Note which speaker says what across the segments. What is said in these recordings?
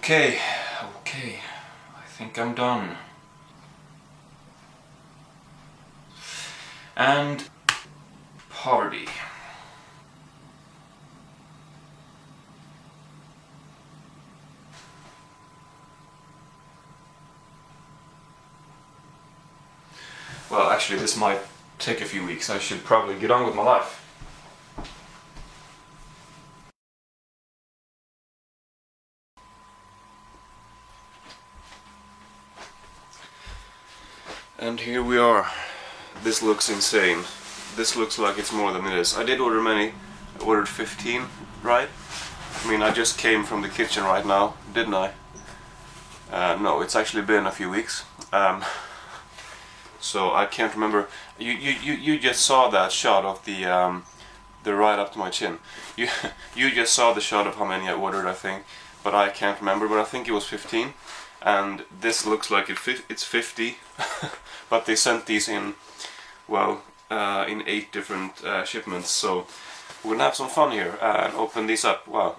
Speaker 1: Okay, I think I'm done. And poverty. Well, actually this might take a few weeks. I should probably get on with my life. And here we are. This looks insane. This looks like it's more than it is. I did order many. I ordered 15, right? I mean, I just came from the kitchen right now, didn't I? No, it's actually been a few weeks. So I can't remember. You just saw that shot of the right up to my chin. You just saw the shot of how many I ordered, I think, but I can't remember. But I think it was 15, and this looks like it's 50. But they sent these in, well, in 8 different shipments. So we're gonna have some fun here and open these up. Wow,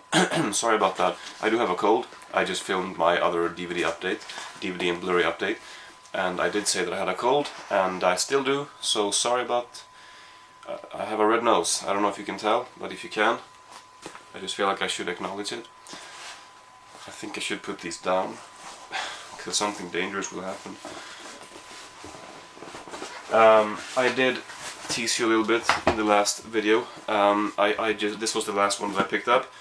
Speaker 1: sorry about that. I do have a cold. I just filmed my other DVD and Blu-ray update, and I did say that I had a cold, and I still do. So sorry about. I have a red nose. I don't know if you can tell, but if you can, I just feel like I should acknowledge it. I think I should put these down because something dangerous will happen. I did tease you a little bit in the last video. This was the last one that I picked up.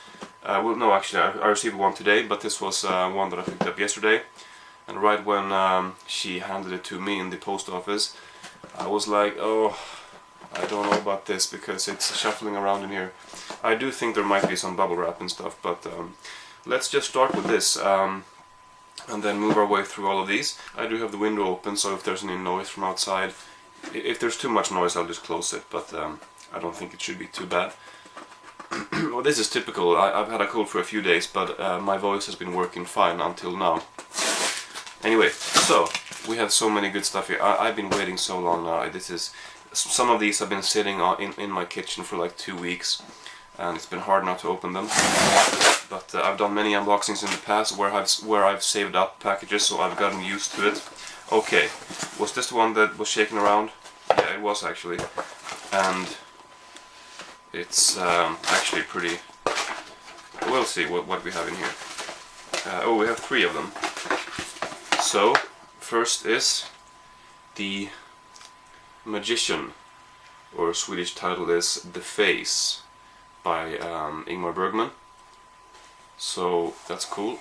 Speaker 1: Well, no, actually, I received one today, but this was one that I picked up yesterday. And right when she handed it to me in the post office, I was like, oh, I don't know about this because it's shuffling around in here. I do think there might be some bubble wrap and stuff, but let's just start with this. And then move our way through all of these. I do have the window open, so if there's any noise from outside, if there's too much noise, I'll just close it, but I don't think it should be too bad. Well, this is typical. I've had a cold for a few days, but my voice has been working fine until now. Anyway, so we have so many good stuff here. I've been waiting so long now. Some of these have been sitting in my kitchen for like 2 weeks, and it's been hard not to open them. But I've done many unboxings in the past where I've saved up packages, so I've gotten used to it. Okay, was this the one that was shaking around? Yeah, it was actually, and it's actually pretty. We'll see what we have in here. Oh, we have 3 of them. So first is the Magician, or Swedish title is The Face by Ingmar Bergman. So that's cool.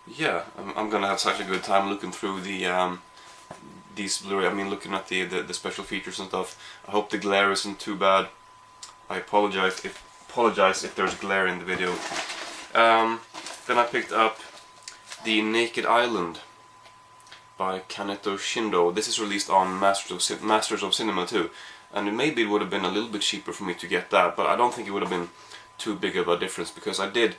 Speaker 1: Yeah, I'm gonna have such a good time looking through these Blu-ray. I mean, looking at the special features and stuff. I hope the glare isn't too bad. I apologize if there's glare in the video. Then I picked up The Naked Island by Shindo. This is released on Masters of Cinema too, and maybe it would have been a little bit cheaper for me to get that, but I don't think it would have been too big of a difference because I did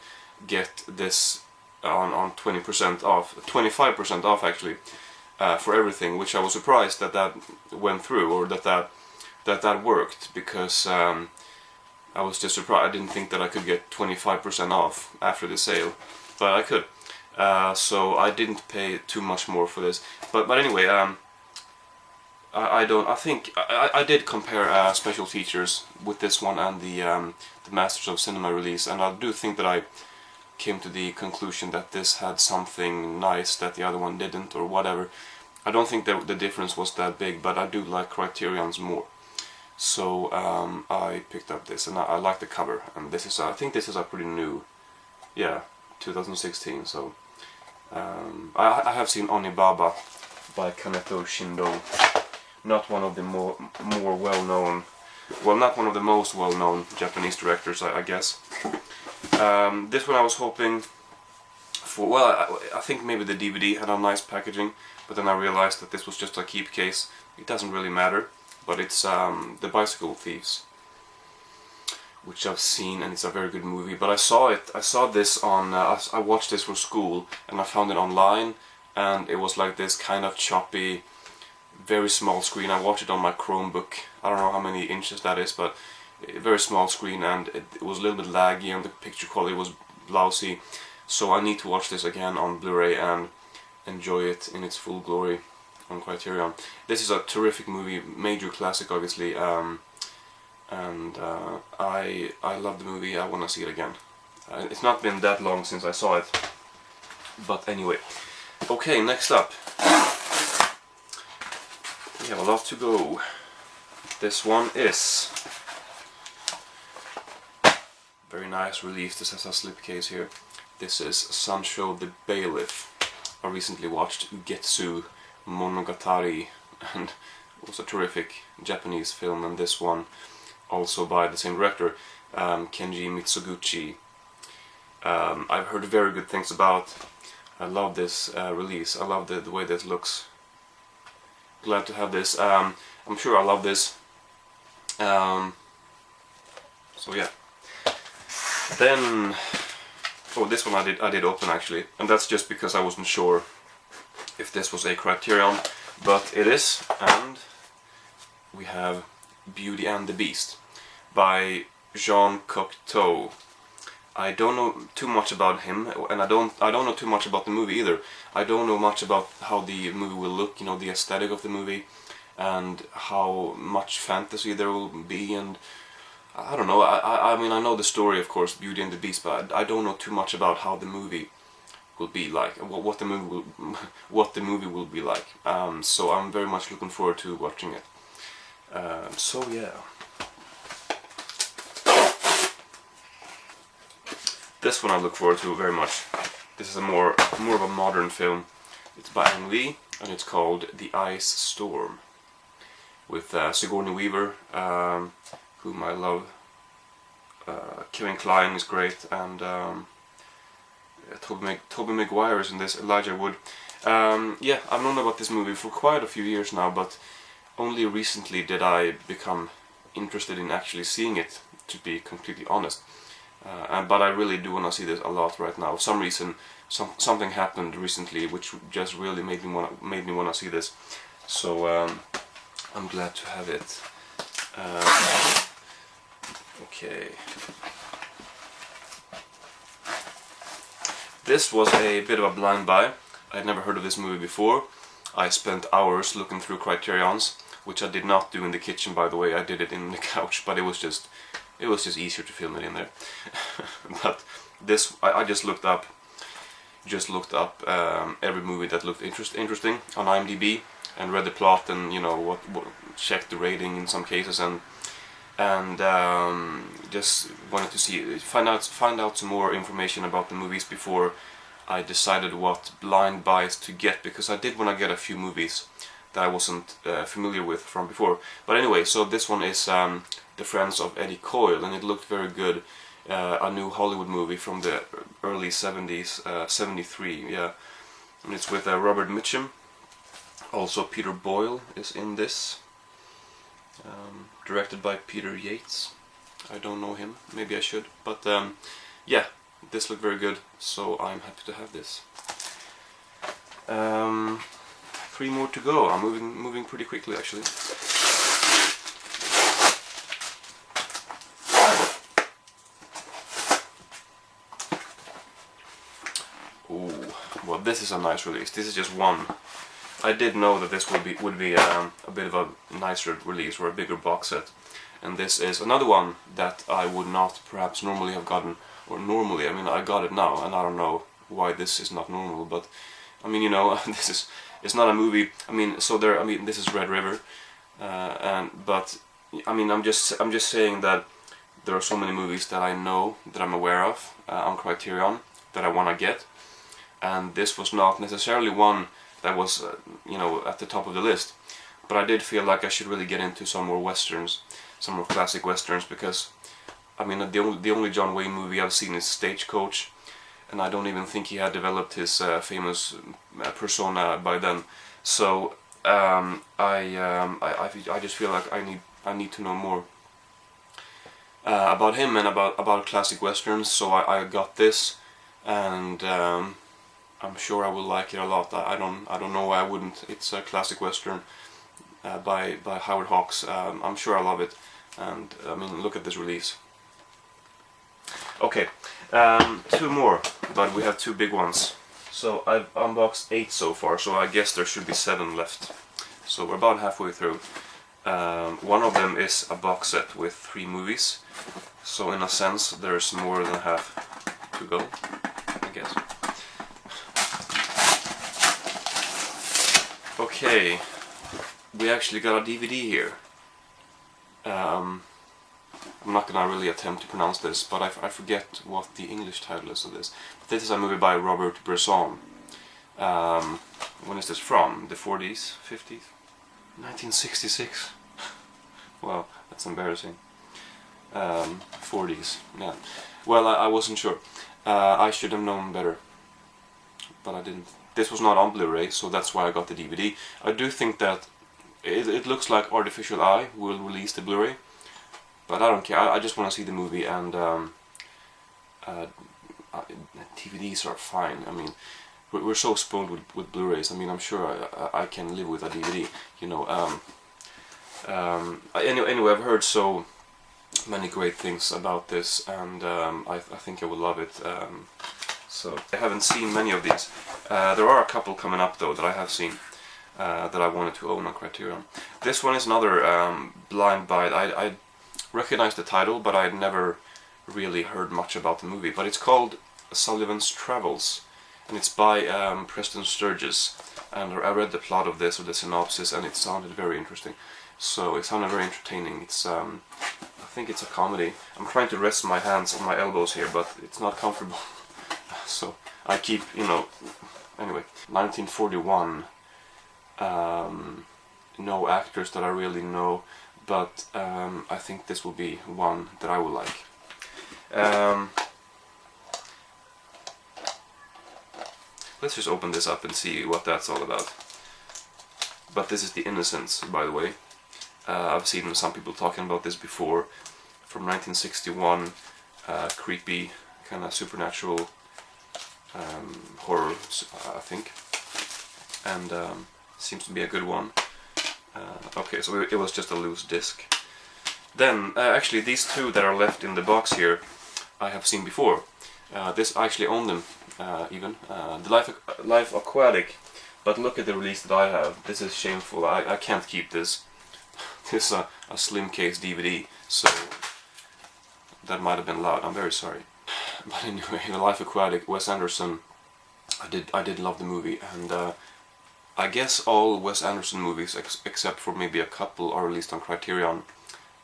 Speaker 1: get this on 20% off, 25% off actually, for everything, which I was surprised that went through, or that worked, because I was just surprised. I didn't think that I could get 25% off after the sale, but I could. So I didn't pay too much more for this. But anyway, I did compare special features with this one and the Masters of Cinema release, and I do think that I came to the conclusion that this had something nice that the other one didn't, or whatever. I don't think that the difference was that big, but I do like Criterion's more. So I picked up this, and I like the cover, and this is, I think this is a pretty new, yeah, 2016. So I have seen Onibaba by Shindo, not one of the more well-known, well, not one of the most well-known Japanese directors, I guess. This one I was hoping for, well, I think maybe the DVD had a nice packaging, but then I realized that this was just a keep case. It doesn't really matter, but it's The Bicycle Thieves, which I've seen, and it's a very good movie. But I saw this on, I watched this for school, and I found it online, and it was like this kind of choppy, very small screen. I watched it on my Chromebook. I don't know how many inches that is, but a very small screen, and it was a little bit laggy, and the picture quality was lousy. So I need to watch this again on Blu-ray and enjoy it in its full glory on Criterion. This is a terrific movie, major classic obviously, and I love the movie. I want to see it again. It's not been that long since I saw it, but anyway. Okay, next up, we have a lot to go. This one is very nice release. This has a slipcase here. This is Sancho the Bailiff. I recently watched Ugetsu Monogatari, and it was a terrific Japanese film, and this one also by the same director, Kenji Mitsuguchi. I've heard very good things about. I love this release. I love the way this looks. Glad to have this. I'm sure I love this. So yeah. Then, oh, this one I did open actually, and that's just because I wasn't sure if this was a Criterion, but it is, and we have Beauty and the Beast by Jean Cocteau. I don't know too much about him, and I don't know too much about the movie either. I don't know much about how the movie will look, you know, the aesthetic of the movie, and how much fantasy there will be, and I don't know. I mean, I know the story, of course, Beauty and the Beast, but I don't know too much about how the movie will be like, what the movie will be like. So I'm very much looking forward to watching it. So yeah. This one I look forward to very much. This is a more of a modern film. It's by Ang Lee, and it's called The Ice Storm, with Sigourney Weaver, whom I love. Kevin Kline is great, and Tobey Maguire is in this. Elijah Wood. Yeah, I've known about this movie for quite a few years now, but only recently did I become interested in actually seeing it, to be completely honest. But I really do want to see this a lot right now. For some reason, something happened recently which just really made me want to see this. So I'm glad to have it. Okay. This was a bit of a blind buy. I had never heard of this movie before. I spent hours looking through Criterions, which I did not do in the kitchen, by the way. I did it in the couch, but it was just easier to film it in there. But this, I just looked up every movie that looked interesting on IMDb, and read the plot, and you know what checked the rating in some cases, and just wanted to find out some more information about the movies before I decided what blind buys to get, because I did want to get a few movies that I wasn't familiar with from before. But anyway, so this one is The Friends of Eddie Coyle, and it looked very good. A new Hollywood movie from the early 70s, 73, yeah. And it's with Robert Mitchum. Also Peter Boyle is in this. Directed by Peter Yates. I don't know him, maybe I should. But yeah, this looked very good, so I'm happy to have this. 3 more to go. I'm moving pretty quickly actually. Well, this is a nice release. This is just one. I did know that this would be a bit of a nicer release, or a bigger box set. And this is another one that I would not perhaps normally have gotten, or normally, I mean, I got it now, and I don't know why this is not normal, but I mean, you know, it's not a movie. I mean, this is Red River, but I mean, I'm just saying that there are so many movies that I know, that I'm aware of on Criterion, that I want to get. And this was not necessarily one that was, you know, at the top of the list. But I did feel like I should really get into some more westerns, some more classic westerns, because, I mean, the only John Wayne movie I've seen is Stagecoach, and I don't even think he had developed his famous persona by then. So I just feel like I need to know more about him and about classic westerns. So I got this, and I'm sure I will like it a lot. I don't know why I wouldn't. It's a classic western by Howard Hawks. I'm sure I love it, and I mean, look at this release. Okay, Two more, but we have two big ones. So I've unboxed 8 so far, so I guess there should be 7 left. So we're about halfway through. One of them is a box set with 3 movies, so in a sense there's more than half to go, I guess. Okay, we actually got a DVD here. I'm not gonna really attempt to pronounce this, but I forget what the English title is of this. But this is a movie by Robert Bresson. When is this from? The 40s? 50s? 1966? Wow, that's embarrassing. 40s, yeah. Well, I wasn't sure. I should have known better, but I didn't. This was not on Blu-ray, so that's why I got the DVD. I do think that it looks like Artificial Eye will release the Blu-ray, but I don't care. I just want to see the movie, and DVDs are fine. I mean, we're so spoiled with Blu-rays. I mean, I'm sure I can live with a DVD, you know. Anyway, I've heard so many great things about this, and I think I will love it. So I haven't seen many of these. There are a couple coming up though that I have seen that I wanted to own on Criterion. This one is another blind buy. I recognize the title, but I had never really heard much about the movie. But it's called Sullivan's Travels, and it's by Preston Sturges. And I read the plot of this, or the synopsis, and it sounded very interesting. So it sounded very entertaining. It's I think it's a comedy. I'm trying to rest my hands on my elbows here, but it's not comfortable. So I keep, you know. Anyway, 1941. No actors that I really know, but I think this will be one that I will like. Let's just open this up and see what that's all about. But this is The Innocents, by the way. I've seen some people talking about this before. From 1961, creepy, kind of supernatural horror, I think. And seems to be a good one. Okay, so it was just a loose disc. Then, actually, these two that are left in the box here, I have seen before. This I actually own them, even. The Life Aquatic. But look at the release that I have. This is shameful. I can't keep this. This is a slim case DVD, so that might have been loud. I'm very sorry. But anyway, The Life Aquatic, Wes Anderson. I did love the movie, and I guess all Wes Anderson movies, except for maybe a couple, are released on Criterion.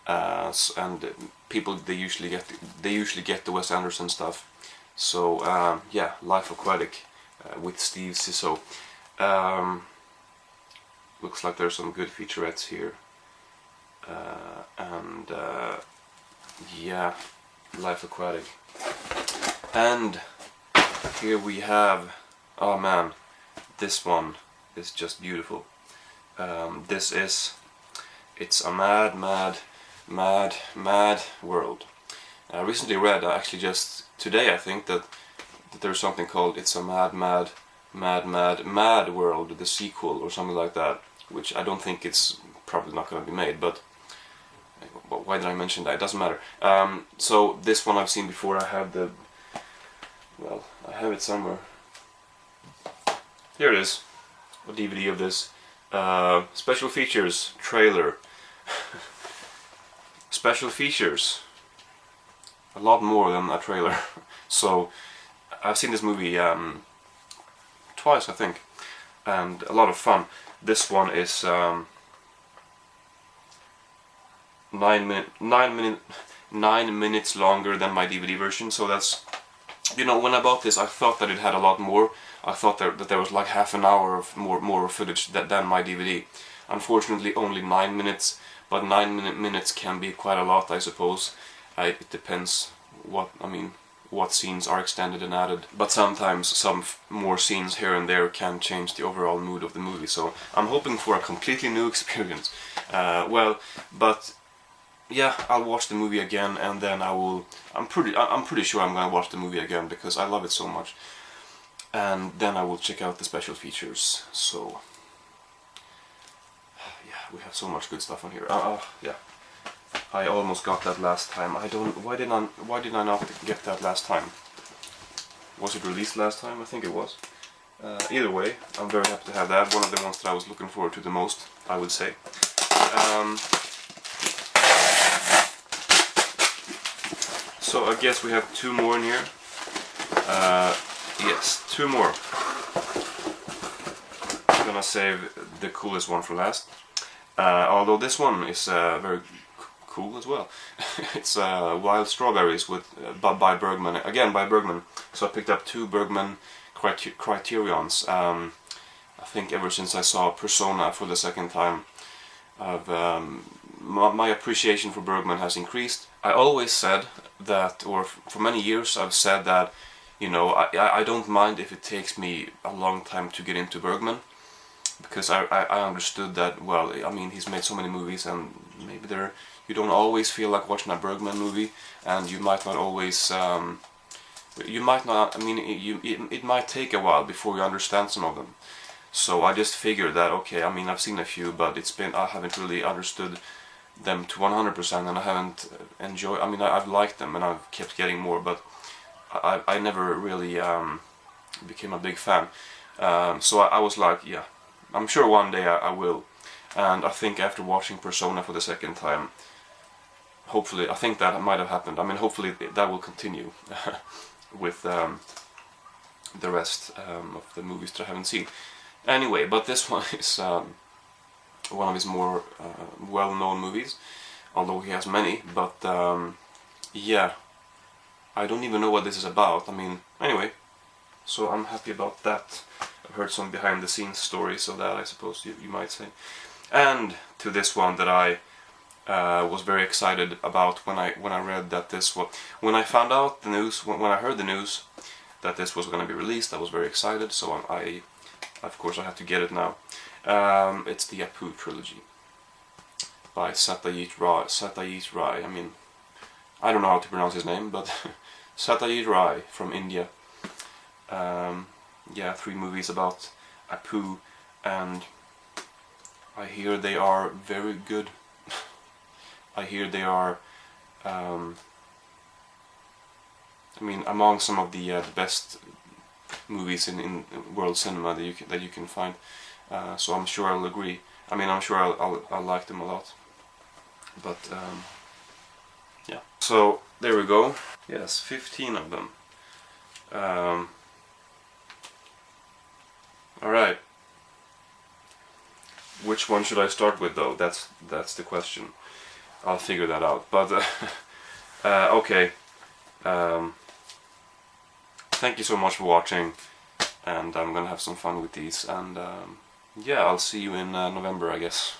Speaker 1: And people they usually get the Wes Anderson stuff. So yeah, Life Aquatic with Steve Zissou. Looks like there's some good featurettes here. And yeah, Life Aquatic. And here we have, oh man, this one is just beautiful. This is, it's a mad world. I recently read, actually just today I think, that there's something called It's a Mad World, the sequel or something like that, which I don't think it's probably not going to be made, but why did I mention that? It doesn't matter. So this one I've seen before. I have the, well, I have it somewhere. Here it is, a DVD of this. Special features, trailer. Special features. A lot more than a trailer. So I've seen this movie twice, I think, and a lot of fun. This one is 9 minutes longer than my DVD version. So that's, you know, when I bought this, I thought that it had a lot more. I thought that there was like half an hour of more footage than my DVD. Unfortunately, only 9 minutes, but 9 minutes can be quite a lot, I suppose. It depends what scenes are extended and added. But sometimes some more scenes here and there can change the overall mood of the movie. So I'm hoping for a completely new experience. Well, but yeah, I'll watch the movie again, and then I will. I'm pretty sure I'm gonna watch the movie again because I love it so much. And then I will check out the special features. So yeah, we have so much good stuff on here. Yeah, I almost got that last time. I don't. Why did I not get that last time? Was it released last time? I think it was. Either way, I'm very happy to have that. One of the ones that I was looking forward to the most, I would say. So I guess we have 2 more in here. Yes, 2 more. I'm gonna save the coolest one for last. Although this one is very cool as well. It's Wild Strawberries with by Bergman, again by Bergman. So I picked up 2 Bergman Criterions. I think ever since I saw Persona for the second time, my appreciation for Bergman has increased. I always said that, or for many years I've said that, you know, I don't mind if it takes me a long time to get into Bergman, because I understood that, well, I mean, he's made so many movies, and maybe you don't always feel like watching a Bergman movie, and you might not always, you might not, I mean, it might take a while before you understand some of them. So I just figured that, okay, I mean, I've seen a few, but I haven't really understood them to 100%, and I haven't enjoyed, I mean, I've liked them, and I've kept getting more, but I never really became a big fan. So I was like, yeah, I'm sure one day I will. And I think after watching Persona for the second time, hopefully, I think that might have happened. I mean, hopefully that will continue with the rest of the movies that I haven't seen. Anyway, but this one is one of his more well-known movies, although he has many. But yeah, I don't even know what this is about. I mean, anyway, so I'm happy about that. I've heard some behind-the-scenes stories of that, I suppose you might say. And to this one that I was very excited about when I read that this was, when I found out the news, when I heard the news that this was going to be released, I was very excited. So of course I have to get it now. It's the Apu trilogy by Satyajit Ray. I mean, I don't know how to pronounce his name, but Satyajit Ray from India. Yeah, 3 movies about Apu, and I hear they are very good. I hear they are, I mean, among some of the best movies in world cinema that you can find. So I'm sure I'll agree. I mean, I'm sure I'll like them a lot. But yeah. So there we go. Yes, 15 of them. All right. Which one should I start with, though? That's the question. I'll figure that out. But okay. Thank you so much for watching, and I'm gonna have some fun with these. And yeah, I'll see you in November, I guess.